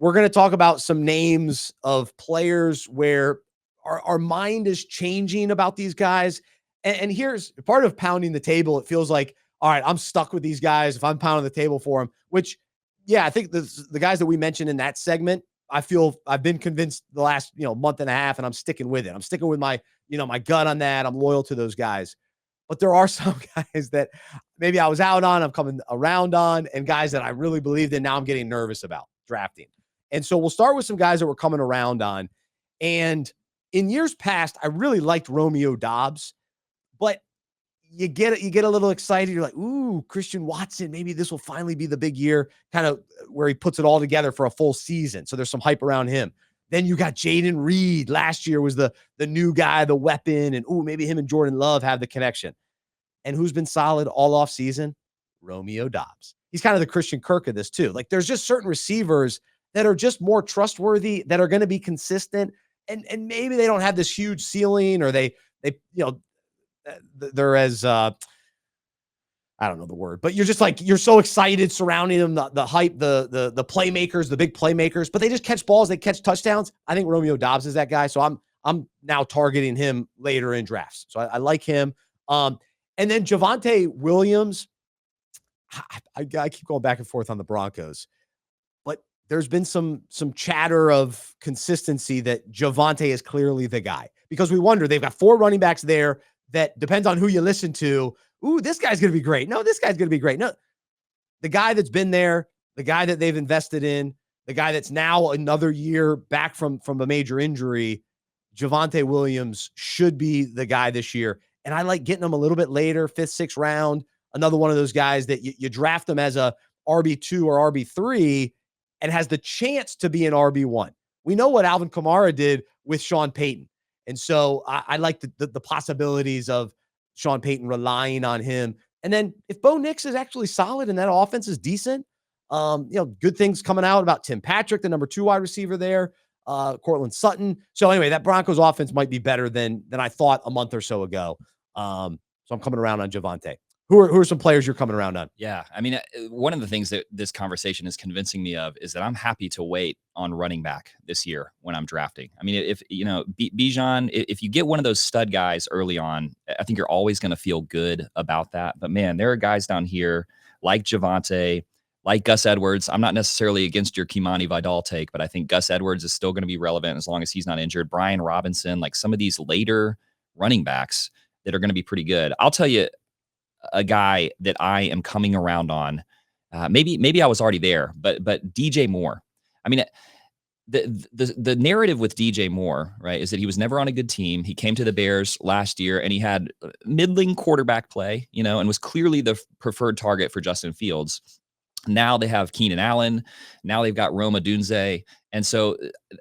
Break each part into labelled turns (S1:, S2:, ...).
S1: we're going to talk about some names of players where our mind is changing about these guys. And here's part of pounding the table. It feels like, all right, I'm stuck with these guys if I'm pounding the table for them, which, yeah, I think the guys that we mentioned in that segment, I feel I've been convinced the last, month and a half, and I'm sticking with it. I'm sticking with my gut on that. I'm loyal to those guys. But there are some guys that maybe I was out on, I'm coming around on, and guys that I really believed in, now I'm getting nervous about drafting. And so we'll start with some guys that we're coming around on. And in years past, I really liked Romeo Doubs, but you get a little excited. You're like, ooh, Christian Watson, maybe this will finally be the big year, kind of where he puts it all together for a full season. So there's some hype around him. Then you got Jaden Reed. Last year was the new guy, the weapon, and ooh, maybe him and Jordan Love have the connection. And who's been solid all off season? Romeo Doubs. He's kind of the Christian Kirk of this too. Like, there's just certain receivers that are just more trustworthy, that are going to be consistent, and maybe they don't have this huge ceiling, or they're as I don't know the word, but you're just like, you're so excited surrounding them, the hype, the playmakers, the big playmakers, but they just catch balls, they catch touchdowns. I think Romeo Doubs is that guy. So I'm now targeting him later in drafts. So I like him. And then Javonta Williams, I keep going back and forth on the Broncos, but there's been some chatter of consistency that Javonta is clearly the guy, because we wonder, they've got 4 running backs there that depends on who you listen to. Ooh, this guy's going to be great. No, this guy's going to be great. No, the guy that's been there, the guy that they've invested in, the guy that's now another year back from a major injury, Javonta Williams should be the guy this year. And I like getting him a little bit later, 5th, 6th round. Another one of those guys that you draft him as a RB2 or RB3 and has the chance to be an RB1. We know what Alvin Kamara did with Sean Payton. And so I like the possibilities of Sean Payton relying on him. And then if Bo Nix is actually solid and that offense is decent, good things coming out about Tim Patrick, the number 2 wide receiver there, Cortland Sutton. So anyway, that Broncos offense might be better than I thought a month or so ago. So I'm coming around on Javonta. Who are some players you're coming around on?
S2: Yeah. I mean, one of the things that this conversation is convincing me of is that I'm happy to wait on running back this year when I'm drafting. I mean, if, Bijan, if you get one of those stud guys early on, I think you're always going to feel good about that. But man, there are guys down here like Javonta, like Gus Edwards. I'm not necessarily against your Kimani Vidal take, but I think Gus Edwards is still going to be relevant as long as he's not injured. Brian Robinson, like some of these later running backs that are going to be pretty good. I'll tell you a guy that I am coming around on. Maybe I was already there, but DJ Moore. I mean, the narrative with DJ Moore, right, is that he was never on a good team. He came to the Bears last year and he had middling quarterback play, and was clearly the preferred target for Justin Fields. Now they have Keenan Allen. Now they've got Rome Odunze. And so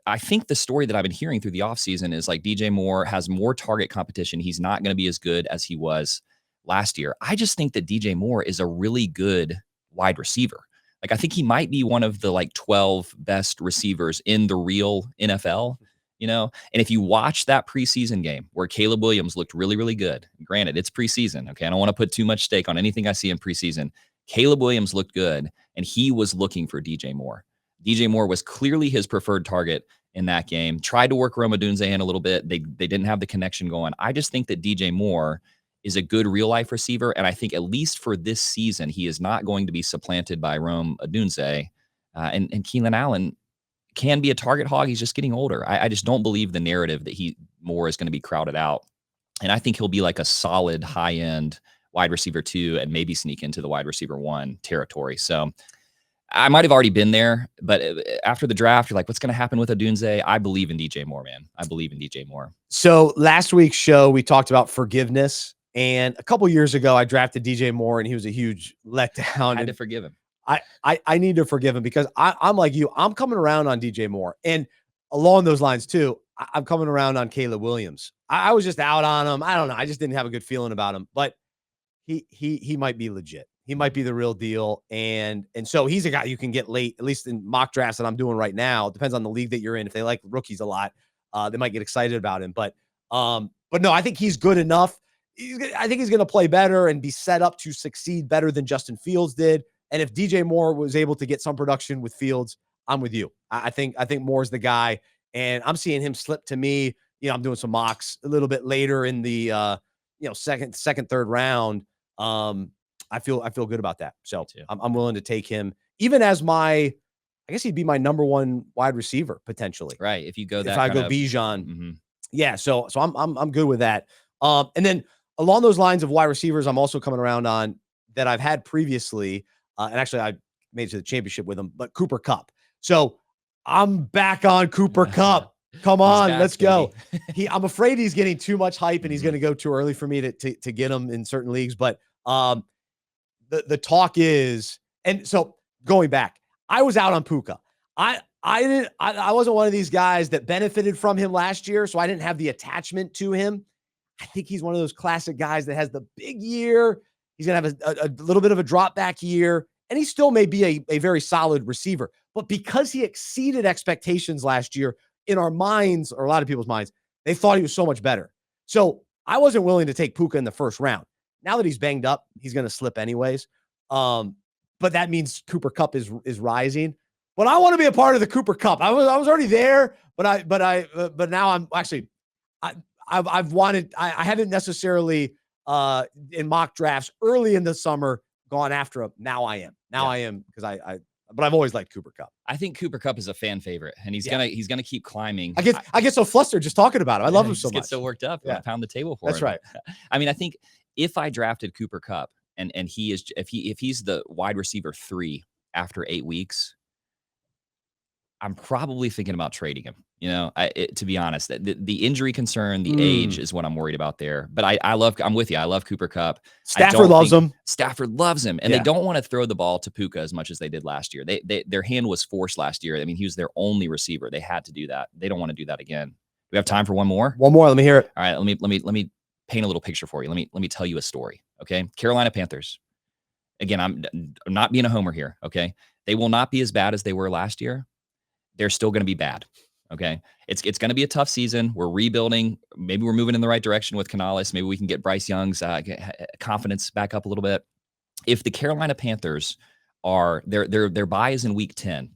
S2: I think the story that I've been hearing through the offseason is like DJ Moore has more target competition. He's not going to be as good as he was last year. I just think that DJ Moore is a really good wide receiver. Like, I think he might be one of the 12 best receivers in the real NFL, and if you watch that preseason game where Caleb Williams looked really, really good, granted it's preseason. Okay. I don't want to put too much stake on anything I see in preseason. Caleb Williams looked good and he was looking for DJ Moore. DJ Moore was clearly his preferred target in that game. Tried to work Rome Odunze in a little bit. They didn't have the connection going. I just think that DJ Moore is a good real-life receiver, and I think at least for this season, he is not going to be supplanted by Rome Odunze. And Keenan Allen can be a target hog. He's just getting older. I just don't believe the narrative that Moore is going to be crowded out. And I think he'll be like a solid high-end wide receiver 2 and maybe sneak into the wide receiver 1 territory. So I might have already been there, but after the draft, you're like, what's going to happen with Odunze? I believe in DJ Moore, man. I believe in DJ Moore.
S1: So last week's show, we talked about forgiveness. And a couple years ago, I drafted DJ Moore, and he was a huge letdown.
S2: I had to forgive him.
S1: I need to forgive him because I'm like you. I'm coming around on DJ Moore. And along those lines, too, I'm coming around on Caleb Williams. I was just out on him. I don't know. I just didn't have a good feeling about him. But he might be legit. He might be the real deal. And so he's a guy you can get late, at least in mock drafts that I'm doing right now. It depends on the league that you're in. If they like rookies a lot, they might get excited about him. But no, I think he's good enough. I think he's going to play better and be set up to succeed better than Justin Fields did. And if DJ Moore was able to get some production with Fields, I'm with you. I think Moore's the guy, and I'm seeing him slip to me. I'm doing some mocks a little bit later in the second, third round. I feel good about that. So I'm willing to take him, even as I guess he'd be my number one wide receiver potentially.
S2: Right. If you go that,
S1: if I go Bijan, yeah. So I'm good with that. And then along those lines of wide receivers, I'm also coming around on that I've had previously, and actually I made it to the championship with him, but Cooper Cupp. So I'm back on Cooper Cupp. Come on, back, let's go. I'm afraid he's getting too much hype and he's going to go too early for me to get him in certain leagues. But the talk is, and so going back, I was out on Puka. I wasn't one of these guys that benefited from him last year, so I didn't have the attachment to him. I think he's one of those classic guys that has the big year. He's going to have a little bit of a drop back year, and he still may be a very solid receiver. But because he exceeded expectations last year, in our minds, or a lot of people's minds, they thought he was so much better. So I wasn't willing to take Puka in the first round. Now that he's banged up, he's going to slip anyways. But that means Cooper Cupp is rising. But I want to be a part of the Cooper Cupp. I was already there, but now I'm actually I've wanted. I haven't necessarily in mock drafts early in the summer gone after him. Now I am. I am because but I've always liked Cooper Cupp.
S2: I think Cooper Cupp is a fan favorite, and he's gonna keep climbing.
S1: I get so flustered just talking about him. I love him so much.
S2: Get so worked up. I pound the table for him.
S1: That's right.
S2: I mean, I think if I drafted Cooper Cupp and he is if he's the wide receiver 3 after 8 weeks, I'm probably thinking about trading him. To be honest, the injury concern, the age is what I'm worried about there. But I'm with you. I love Cooper Cupp.
S1: Stafford loves him.
S2: Stafford loves him. And they don't want to throw the ball to Puka as much as they did last year. Their hand was forced last year. I mean, he was their only receiver. They had to do that. They don't want to do that again. Do we have time for one more?
S1: One more. Let me hear it.
S2: All right. Let me paint a little picture for you. Let me tell you a story. Okay. Carolina Panthers. Again, I'm not being a homer here. Okay. They will not be as bad as they were last year. They're still going to be bad. Okay. It's going to be a tough season. We're rebuilding. Maybe we're moving in the right direction with Canales. Maybe we can get Bryce Young's confidence back up a little bit. If the Carolina Panthers their bye is in week 10,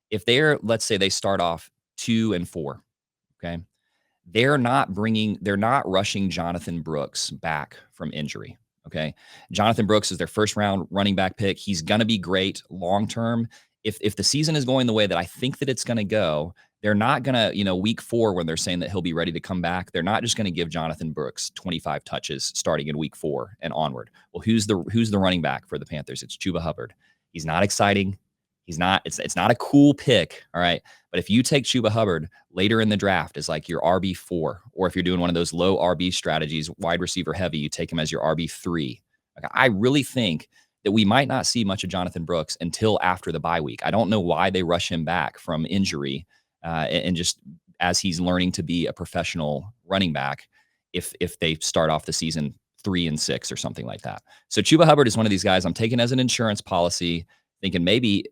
S2: if let's say they start off 2-4, okay, they're not rushing Jonathan Brooks back from injury. Okay. Jonathan Brooks is their first round running back pick. He's going to be great long-term. If the season is going the way that I think that it's going to go, they're not going to, week 4, when they're saying that he'll be ready to come back, they're not just going to give Jonathan Brooks 25 touches starting in week 4 and onward. Well, who's the running back for the Panthers? It's Chuba Hubbard. He's not exciting. He's not, it's not a cool pick. All right. But if you take Chuba Hubbard later in the draft as like your RB4, or if you're doing one of those low RB strategies, wide receiver heavy, you take him as your RB3. Like, I really think that we might not see much of Jonathan Brooks until after the bye week. I don't know why they rush him back from injury and just as he's learning to be a professional running back if they start off the season 3-6 or something like that. So Chuba Hubbard is one of these guys I'm taking as an insurance policy, thinking maybe,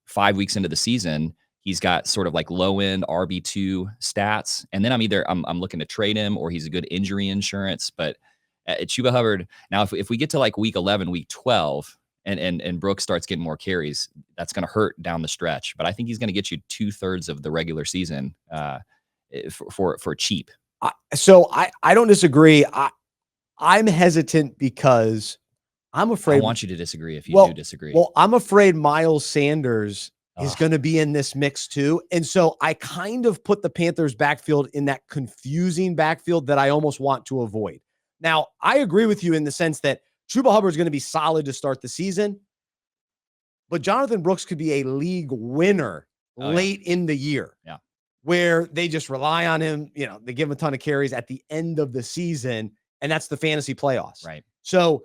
S2: 5 weeks into the season, he's got sort of like low end RB2 stats. And then I'm looking to trade him, or he's a good injury insurance. But Chuba Hubbard, now if we get to like week 11, week 12, and Brooks starts getting more carries, that's going to hurt down the stretch. But I think he's going to get you 2/3 of the regular season for cheap.
S1: So I don't disagree. I'm hesitant because I'm afraid.
S2: I want you to disagree if you do disagree.
S1: Well, I'm afraid Miles Sanders is going to be in this mix too. And so I kind of put the Panthers backfield in that confusing backfield that I almost want to avoid. Now, I agree with you in the sense that Chuba Hubbard is going to be solid to start the season, but Jonathan Brooks could be a league winner late in the year.
S2: Yeah.
S1: Where they just rely on him. They give him a ton of carries at the end of the season, and that's the fantasy playoffs.
S2: Right.
S1: So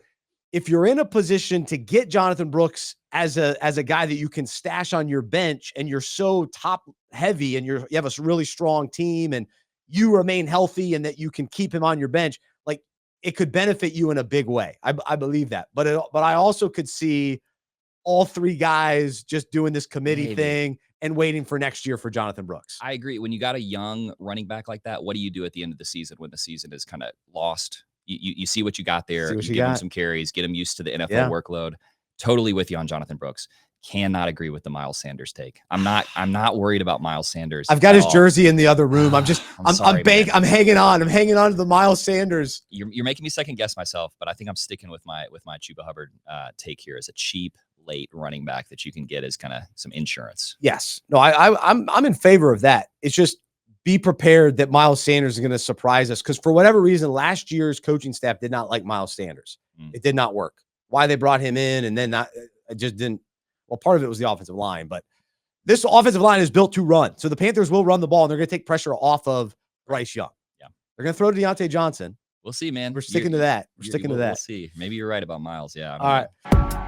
S1: if you're in a position to get Jonathan Brooks as a guy that you can stash on your bench, and you're so top heavy, and you have a really strong team, and you remain healthy, and that you can keep him on your bench, like, it could benefit you in a big way. I believe that. But I also could see all 3 guys just doing this committee thing and waiting for next year for Jonathan Brooks.
S2: I agree. When you got a young running back like that, what do you do at the end of the season when the season is kind of lost? You see what you got there. You give him some carries, get him used to the NFL workload. Totally with you on Jonathan Brooks. cannot agree with the Miles Sanders take. I'm not worried about Miles Sanders.
S1: I've got his jersey in the other room. I'm hanging on. I'm hanging on to the Miles Sanders.
S2: You're making me second guess myself, but I think I'm sticking with my Chuba Hubbard take here as a cheap late running back that you can get as kind of some insurance.
S1: Yes. No, I'm in favor of that. It's just be prepared that Miles Sanders is going to surprise us, because for whatever reason, last year's coaching staff did not like Miles Sanders. It did not work. Why they brought him in and then not, it just didn't. Well, part of it was the offensive line, but this offensive line is built to run. So the Panthers will run the ball, and they're going to take pressure off of Bryce Young.
S2: Yeah.
S1: They're going to throw to Deontay Johnson.
S2: We'll see, man.
S1: We're sticking to that. We'll see.
S2: Maybe you're right about Miles. Yeah.
S1: All right.